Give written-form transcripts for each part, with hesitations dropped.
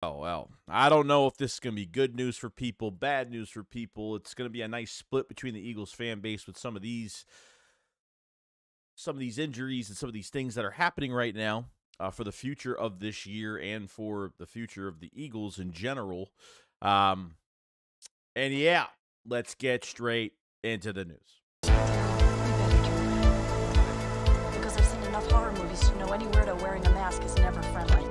Oh, well, I don't know if this is going to be good news for people, bad news for people. It's going to be a nice split between the Eagles fan base with some of these injuries and some of these things that are happening right now for the future of this year and for the future of the Eagles in general. Um, and yeah, let's get straight into the news. We better turn around. Because I've seen enough horror movies to know any weirdo wearing a mask is never friendly.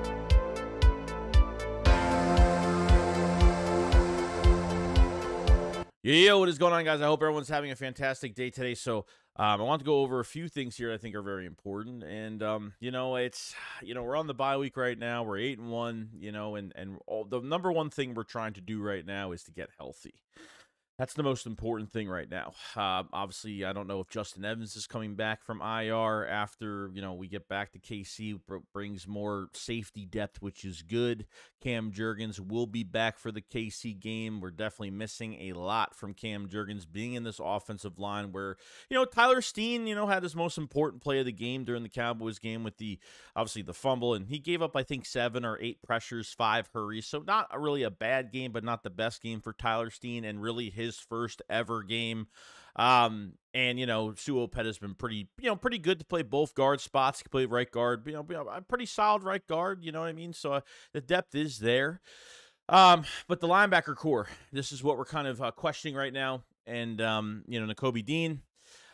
Yo, what is going on, guys? I hope everyone's having a fantastic day today. So I want to go over a few things here I think are very important. And, we're on the bye week right now. We're 8-1, the number one thing we're trying to do right now is to get healthy. That's the most important thing right now. Obviously, I don't know if Justin Evans is coming back from IR after, we get back to KC, brings more safety depth, which is good. Cam Jurgens will be back for the KC game. We're definitely missing a lot from Cam Jurgens being in this offensive line where, Tyler Steen, had his most important play of the game during the Cowboys game with obviously the fumble, and he gave up, I think, 7 or 8 pressures, 5 hurries. So not really a bad game, but not the best game for Tyler Steen, and really his first ever game. Sue Opeta has been pretty good to play both guard spots. He can play right guard, a pretty solid right guard, you know what I mean? So the depth is there. But the linebacker core, this is what we're kind of questioning right now. And, Nakobe Dean,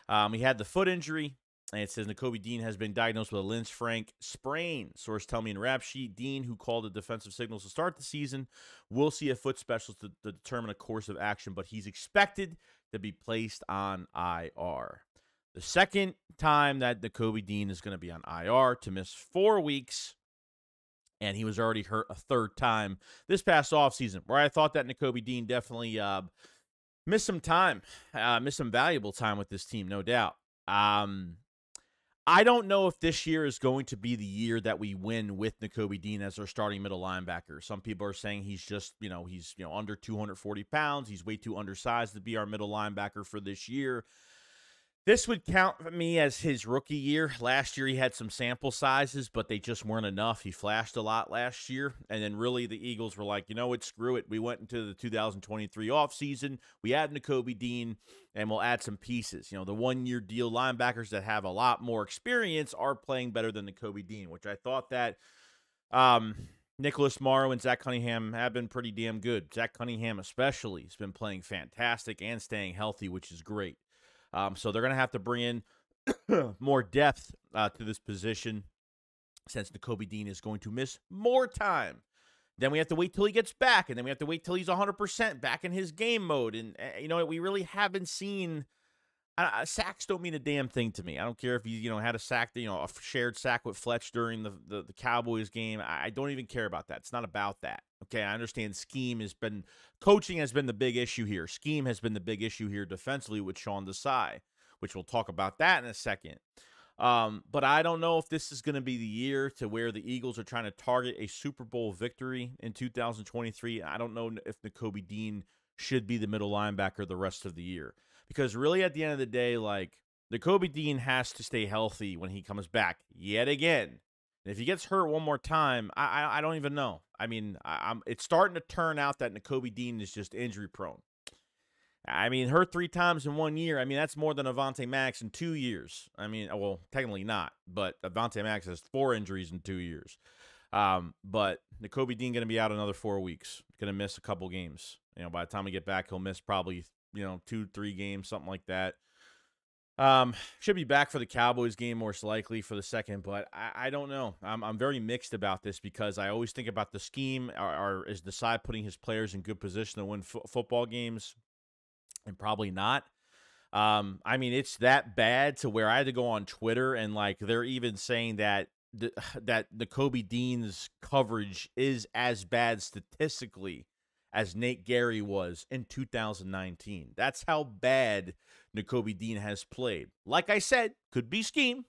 he had the foot injury. And it says Nakobe Dean has been diagnosed with a Linz-Frank sprain. Source tell me in Rap Sheet, Dean, who called the defensive signals to start the season, will see a foot specialist to determine a course of action, but he's expected to be placed on IR. The second time that Nakobe Dean is going to be on IR to miss 4 weeks, and he was already hurt a third time this past offseason, where I thought that Nakobe Dean definitely missed some time, missed some valuable time with this team, no doubt. I don't know if this year is going to be the year that we win with Nakobe Dean as our starting middle linebacker. Some people are saying he's just, he's under 240 pounds. He's way too undersized to be our middle linebacker for this year. This would count for me as his rookie year. Last year he had some sample sizes, but they just weren't enough. He flashed a lot last year, and then really the Eagles were like, screw it. We went into the 2023 offseason. We add Nakobe Dean, and we'll add some pieces. The one-year deal linebackers that have a lot more experience are playing better than Nakobe Dean, which I thought that Nicholas Morrow and Zach Cunningham have been pretty damn good. Zach Cunningham especially has been playing fantastic and staying healthy, which is great. So they're going to have to bring in more depth to this position since Nakobe Dean is going to miss more time. Then we have to wait till he gets back, and then we have to wait till he's 100% back in his game mode. And, we really haven't seen sacks don't mean a damn thing to me. I don't care if he, had a sack, a shared sack with Fletch during the Cowboys game. I don't even care about that. It's not about that. Okay, I understand coaching has been the big issue here. Scheme has been the big issue here defensively with Sean Desai, which we'll talk about that in a second. But I don't know if this is going to be the year to where the Eagles are trying to target a Super Bowl victory in 2023. I don't know if Nakobe Dean should be the middle linebacker the rest of the year. Because really at the end of the day, Nakobe Dean has to stay healthy when he comes back yet again. And if he gets hurt one more time, I don't even know. I mean, it's starting to turn out that Nakobe Dean is just injury prone. I mean, hurt 3 times in 1 year. I mean, that's more than Avonte Maddox in 2 years. I mean, well, technically not, but Avonte Maddox has 4 injuries in 2 years. But Nakobe Dean going to be out another 4 weeks. Going to miss a couple games. By the time we get back, he'll miss probably 2-3 games, something like that. Should be back for the Cowboys game most likely for the second, but I don't know. I'm very mixed about this because I always think about the scheme. Is Desai putting his players in good position to win football games? And probably not. I mean, it's that bad to where I had to go on Twitter and they're even saying that that Nakobe Dean's coverage is as bad statistically as Nate Gerry was in 2019. That's how bad Nakobe Dean has played. Like I said, could be scheme.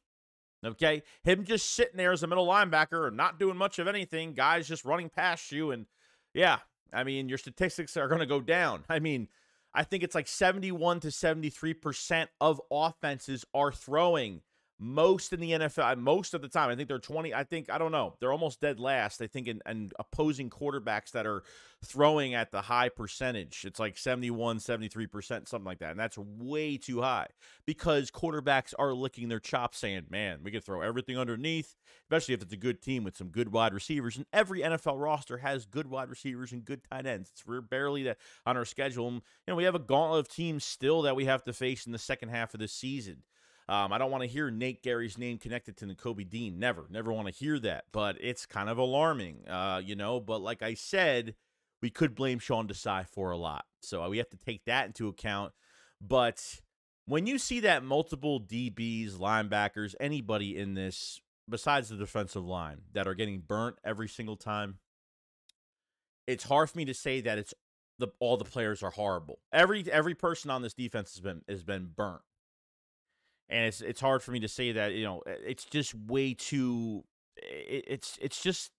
Okay? Him just sitting there as a middle linebacker and not doing much of anything. Guys just running past you. And, yeah, I mean, your statistics are going to go down. I mean, I think it's 71 to 73% of offenses are throwing most in the NFL, most of the time. I think they're 20. I don't know. They're almost dead last, I think, in opposing quarterbacks that are throwing at the high percentage. It's like 71, 73%, something like that. And that's way too high because quarterbacks are licking their chops saying, man, we can throw everything underneath, especially if it's a good team with some good wide receivers. And every NFL roster has good wide receivers and good tight ends. We're barely that on our schedule. And, we have a gauntlet of teams still that we have to face in the second half of this season. I don't want to hear Nate Gerry's name connected to Nakobe Dean. Never want to hear that. But it's kind of alarming, But like I said, we could blame Sean Desai for a lot. So we have to take that into account. But when you see that multiple DBs, linebackers, anybody in this, besides the defensive line, that are getting burnt every single time, it's hard for me to say that all the players are horrible. Every person on this defense has been burnt. And it's hard for me to say that, it's just way too it's just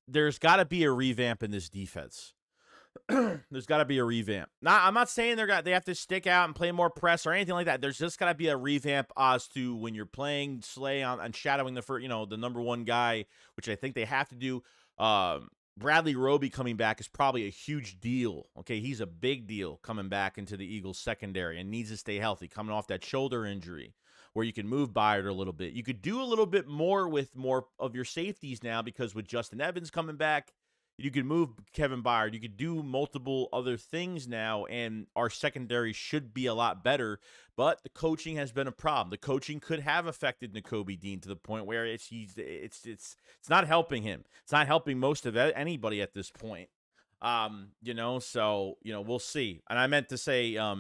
there's got to be a revamp in this defense. There's got to be a revamp. Now, I'm not saying they have to stick out and play more press or anything like that. There's just got to be a revamp as to when you're playing Slay on shadowing the number one guy, which I think they have to do. Bradley Roby coming back is probably a huge deal. Okay, he's a big deal coming back into the Eagles secondary and needs to stay healthy, coming off that shoulder injury where you can move Byard a little bit. You could do a little bit more with more of your safeties now because with Justin Evans coming back, you could move Kevin Byard. You could do multiple other things now, and our secondary should be a lot better. But the coaching has been a problem. The coaching could have affected Nakobe Dean to the point where it's not helping him. It's not helping most of anybody at this point. So, we'll see. And I meant to say, I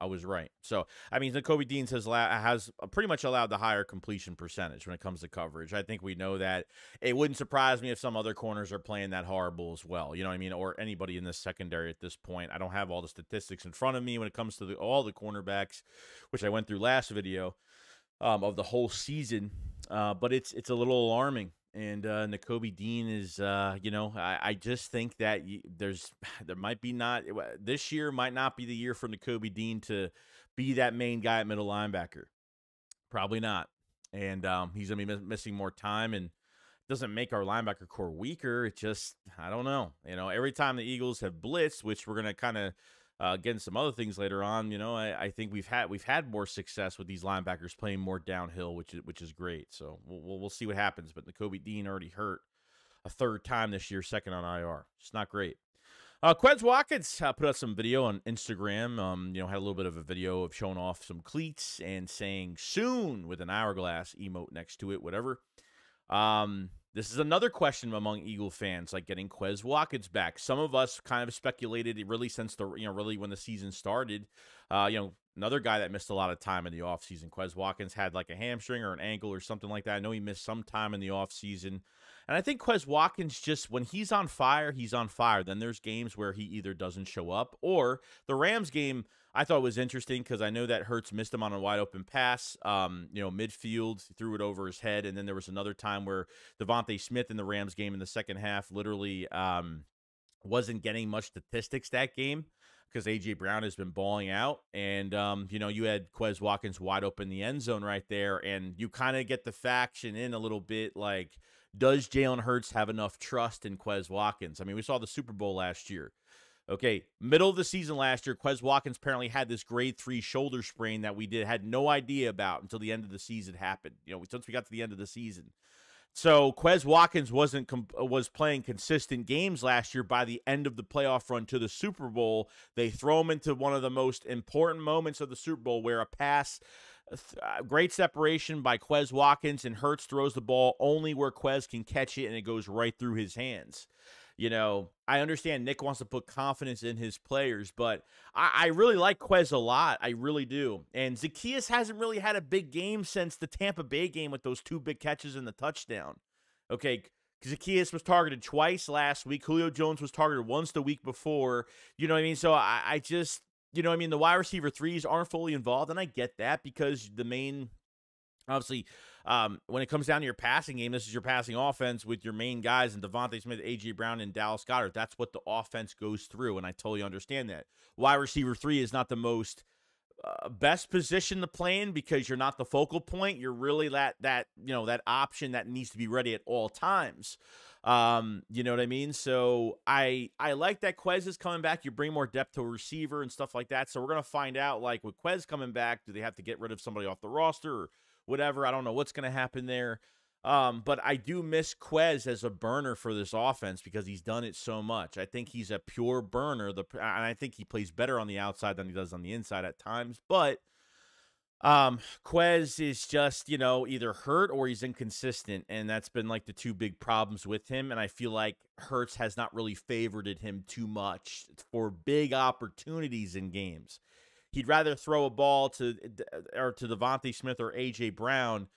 was right. So, Nakobe Dean has pretty much allowed the higher completion percentage when it comes to coverage. I think we know that. It wouldn't surprise me if some other corners are playing that horrible as well. Or anybody in the secondary at this point. I don't have all the statistics in front of me when it comes to all the cornerbacks, which I went through last video, of the whole season. But it's a little alarming. And Nakobe Dean is, I just think that there might be this year might not be the year for Nakobe Dean to be that main guy at middle linebacker. Probably not. And he's going to be missing more time, and it doesn't make our linebacker core weaker. It just, I don't know. Every time the Eagles have blitzed, which we're going to kind of get into some other things later on, I think we've had more success with these linebackers playing more downhill, which is great. So we'll see what happens. But Nakobe Dean already hurt a third time this year, second on IR. It's not great. Quez Watkins put out some video on Instagram. Had a little bit of a video of showing off some cleats and saying "soon" with an hourglass emote next to it, whatever. This is another question among Eagle fans, like getting Quez Watkins back. Some of us kind of speculated really since really when the season started. Another guy that missed a lot of time in the offseason. Quez Watkins had like a hamstring or an ankle or something like that. I know he missed some time in the offseason. And I think Quez Watkins just, when he's on fire, he's on fire. Then there's games where he either doesn't show up, or the Rams game I thought was interesting because I know that Hurts missed him on a wide open pass, midfield, threw it over his head. And then there was another time where Devontae Smith in the Rams game in the second half literally wasn't getting much statistics that game because A.J. Brown has been balling out. And, you had Quez Watkins wide open in the end zone right there. And you kind of get the faction in a little bit like, does Jalen Hurts have enough trust in Quez Watkins? We saw the Super Bowl last year. Okay, middle of the season last year, Quez Watkins apparently had this grade 3 shoulder sprain that we had no idea about until the end of the season happened. Since we got to the end of the season. So Quez Watkins was playing consistent games last year. By the end of the playoff run to the Super Bowl, they throw him into one of the most important moments of the Super Bowl where a pass, great separation by Quez Watkins, and Hurts throws the ball only where Quez can catch it, and it goes right through his hands. I understand Nick wants to put confidence in his players, but I really like Quez a lot. I really do. And Zacchaeus hasn't really had a big game since the Tampa Bay game with those 2 big catches and the touchdown. Okay, Zacchaeus was targeted twice last week. Julio Jones was targeted once the week before. So I just, the wide receiver 3s aren't fully involved, and I get that because the main – obviously, when it comes down to your passing game, this is your passing offense with your main guys and Devontae Smith, A.J. Brown, and Dallas Goedert. That's what the offense goes through, and I totally understand that. Wide receiver 3 is not the most best position to play in because you're not the focal point. You're really that option that needs to be ready at all times. You know what I mean? So I like that Quez is coming back. You bring more depth to a receiver and stuff like that. So we're gonna find out, like, with Quez coming back, do they have to get rid of somebody off the roster or whatever? I don't know what's gonna happen there. But I do miss Quez as a burner for this offense because he's done it so much. I think he's a pure burner, and I think he plays better on the outside than he does on the inside at times. But Quez is just, either hurt or he's inconsistent, and that's been like the two big problems with him. And I feel like Hurts has not really favored him too much for big opportunities in games. He'd rather throw a ball to Devontae Smith or A.J. Brown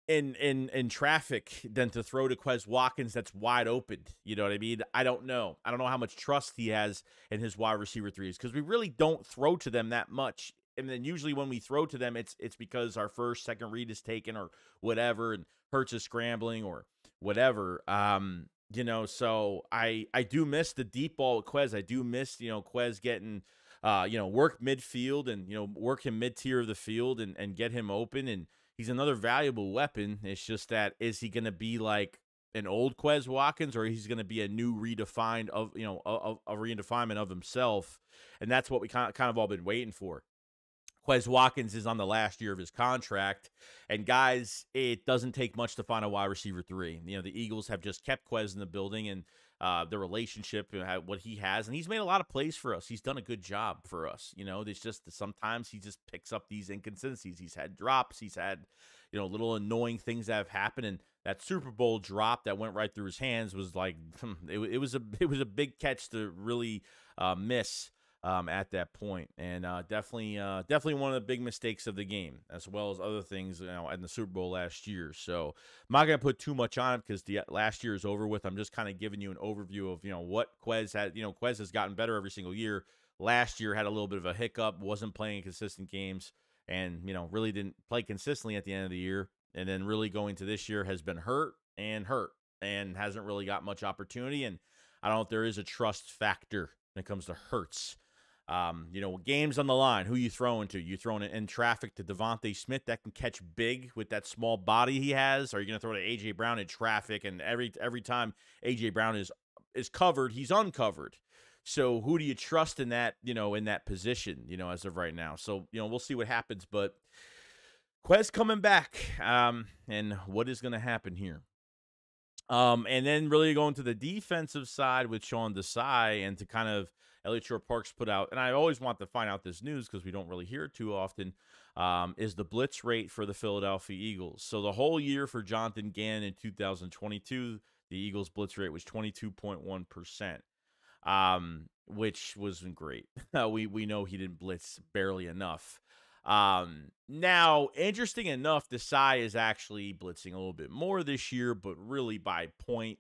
in traffic than to throw to Quez Watkins that's wide open. You know what I mean? I don't know. I don't know how much trust he has in his wide receiver threes because we really don't throw to them that much. And then usually when we throw to them, it's because our first, second read is taken or whatever, and Hurts is scrambling or whatever. So I do miss the deep ball with Quez. I do miss, Quez getting, work midfield and, work him mid-tier of the field and get him open. And he's another valuable weapon. It's just that, is he going to be like an old Quez Watkins, or he's going to be a new redefined of, a redefinement of himself? And that's what we kind of all been waiting for. Quez Watkins is on the last year of his contract, and guys, it doesn't take much to find a wide receiver 3. The Eagles have just kept Quez in the building, and the relationship, what he has, and he's made a lot of plays for us. He's done a good job for us. It's just sometimes he just picks up these inconsistencies. He's had drops. He's had, little annoying things that have happened, and that Super Bowl drop that went right through his hands was like, it was a big catch to really miss. At that point, and definitely one of the big mistakes of the game, as well as other things, in the Super Bowl last year. So I'm not gonna put too much on it because the last year is over with. I'm just kind of giving you an overview of what Quez had. Quez has gotten better every single year. Last year had a little bit of a hiccup, wasn't playing consistent games, and really didn't play consistently at the end of the year. And then really going to this year has been hurt and hasn't really got much opportunity. And I don't know if there is a trust factor when it comes to Hurts. Games on the line, who you throwing to? You throwing it in traffic to Devontae Smith that can catch big with that small body he has? Or are you going to throw to A.J. Brown in traffic, and every time A.J. Brown is covered, he's uncovered? So who do you trust in that, in that position, as of right now? So, we'll see what happens. But Quez coming back, and what is going to happen here? And then really going to the defensive side with Sean Desai, and to kind of Elliott Shore-Parks put out, and I always want to find out this news because we don't really hear it too often, is the blitz rate for the Philadelphia Eagles. So the whole year for Jonathan Gannon in 2022, the Eagles blitz rate was 22.1%, which wasn't great. We know he didn't blitz barely enough. Now, interesting enough, Desai is actually blitzing a little bit more this year, but really by 0.6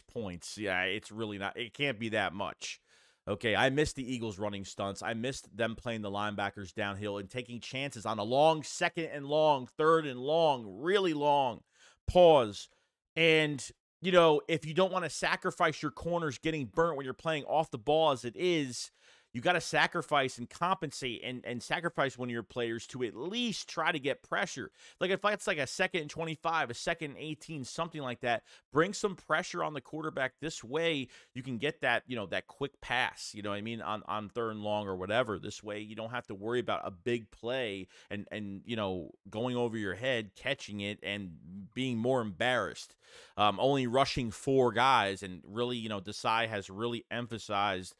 points. Yeah, it's really not, it can't be that much. Okay, I missed the Eagles running stunts. I missed them playing the linebackers downhill and taking chances on a long second and long, third and long, really long pause. And, if you don't want to sacrifice your corners getting burnt when you're playing off the ball as it is, you got to sacrifice and compensate and sacrifice one of your players to at least try to get pressure. Like if it's like a 2nd and 25, a 2nd and 18, something like that, bring some pressure on the quarterback. This way you can get that, that quick pass, on third and long or whatever. This way you don't have to worry about a big play and going over your head, catching it, and being more embarrassed. Only rushing 4 guys, and really, Desai has really emphasized,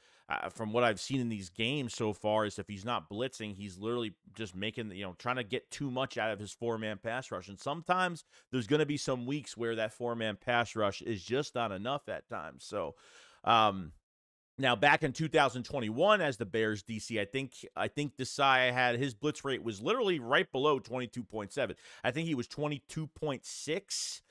from what I've seen in these games so far, is if he's not blitzing, he's literally just making, trying to get too much out of his 4-man pass rush. And sometimes there's going to be some weeks where that 4-man pass rush is just not enough at times. So, now back in 2021 as the Bears DC, I think Desai had, his blitz rate was literally right below 22.7. I think he was 22.6.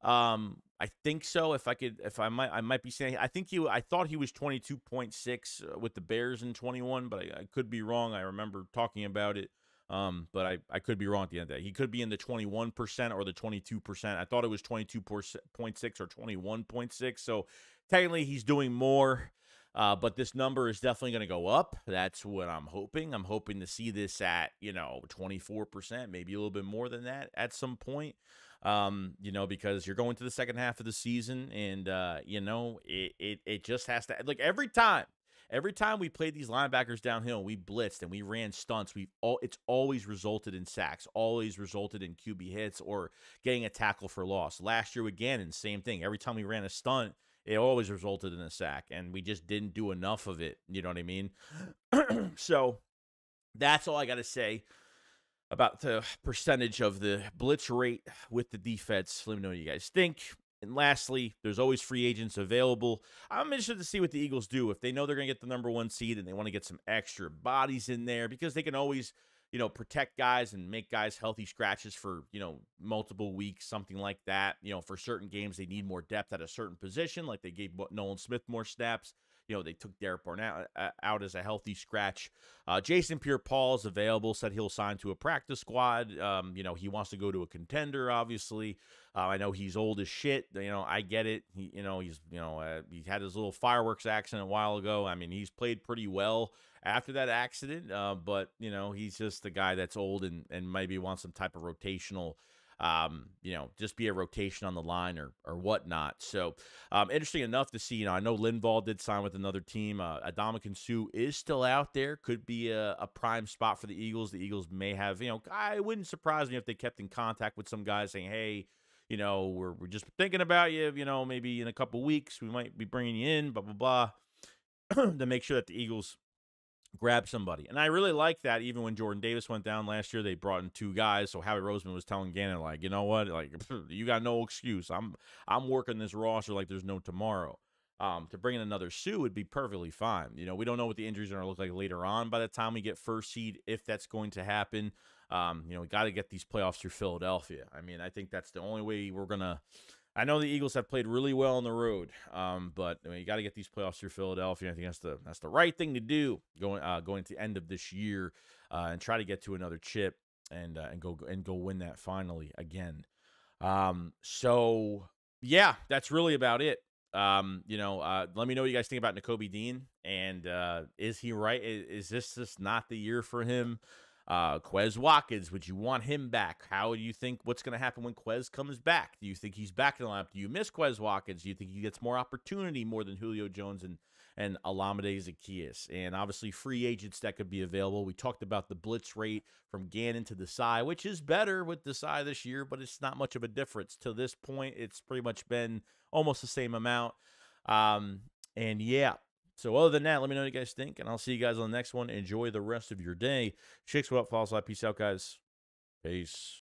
I think so. I might be saying, I thought he was 22.6 with the Bears in 21, but I could be wrong. I remember talking about it. But I could be wrong at the end of that. He could be in the 21% or the 22%. I thought it was 22.6 or 21.6. So technically he's doing more. But this number is definitely going to go up. That's what I'm hoping. I'm hoping to see this at, 24%, maybe a little bit more than that at some point. Because you're going to the second half of the season, and it just has to, like, every time we played these linebackers downhill, we blitzed and we ran stunts. It's always resulted in sacks, always resulted in QB hits or getting a tackle for loss. Last year with Gannon, same thing. Every time we ran a stunt, it always resulted in a sack, and we just didn't do enough of it. You know what I mean? So that's all I got to say about the percentage of the blitz rate with the defense. Let me know what you guys think. And lastly, there's always free agents available. I'm interested to see what the Eagles do if they know they're going to get the number 1 seed and they want to get some extra bodies in there, because they can always, protect guys and make guys healthy scratches for, multiple weeks, something like that. For certain games, they need more depth at a certain position, like they gave Nolan Smith more snaps. They took Derek Barnett out as a healthy scratch. Jason Pierre-Paul is available, said he'll sign to a practice squad. He wants to go to a contender, obviously. I know he's old as shit. I get it. He had his little fireworks accident a while ago. I mean, he's played pretty well after that accident, but, he's just a guy that's old and maybe wants some type of rotational, just be a rotation on the line or whatnot. So, interesting enough to see, I know Linval did sign with another team. Adamakin Suh is still out there. Could be a prime spot for the Eagles. The Eagles may have, I wouldn't surprise me if they kept in contact with some guys saying, hey, we're just thinking about you, maybe in a couple weeks, we might be bringing you in, blah, blah, blah, to make sure that the Eagles grab somebody. And I really like that. Even when Jordan Davis went down last year, they brought in 2 guys. So Howie Roseman was telling Gannon, like, you know what? Like, you got no excuse. I'm working this roster like there's no tomorrow. To bring in another Suh would be perfectly fine. We don't know what the injuries are going to look like later on by the time we get first seed, if that's going to happen. We got to get these playoffs through Philadelphia. I mean, I think that's the only way we're going to. I know the Eagles have played really well on the road, but you got to get these playoffs through Philadelphia. I think that's the right thing to do going to the end of this year, and try to get to another chip and go win that finally again. So yeah, that's really about it. Let me know what you guys think about Nakobe Dean, and is he right? Is this just not the year for him? Quez Watkins, would you want him back? How do you think what's going to happen when Quez comes back? Do you think he's back in the lineup? Do you miss Quez Watkins? Do you think he gets more opportunity more than Julio Jones and Olamide Zaccheaus? And obviously free agents that could be available. We talked about the blitz rate from Gannon to Desai, which is better with Desai this year, but it's not much of a difference. To this point, it's pretty much been almost the same amount. And yeah. So other than that, let me know what you guys think, and I'll see you guys on the next one. Enjoy the rest of your day. Shakes, what up? Follow us. Peace out, guys. Peace.